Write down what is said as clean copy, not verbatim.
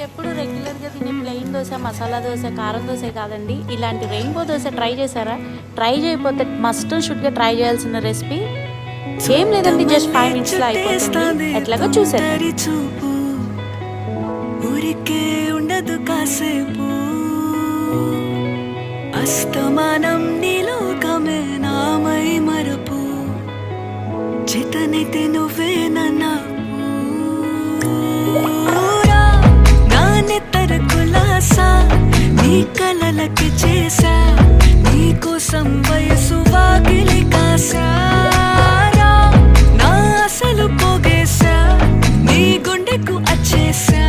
మీరెప్పుడు రెగ్యులర్‌గా తినే ప్లెయిన్ దోస, మసాలా దోస, కారం దోసే కాదండి. ఇలాంటి రెయిన్‌బో దోస ట్రై చేశారా? ట్రై చేయకపోతే మస్ట్ అండ్ షుడ్‌గా ట్రై చేయాల్సిన రెసిపీ ఏం లేదండి. జస్ట్ 5 మినిట్స్‌లో అయిపోతుంది. ఎట్లాగో చూసేద్దాం. ఊరికే ఉండదు కాసేపు అస్తమానం నీలోకమే నామై మరపు చేతనైతే నువ్వే నాన్నెత్తర కులాసా నీ కలలకి చేసా నీ కోసం వయసు వాకిలి కాసా నా అసలు పోగేసా నీ గుండెకు అచ్చేసా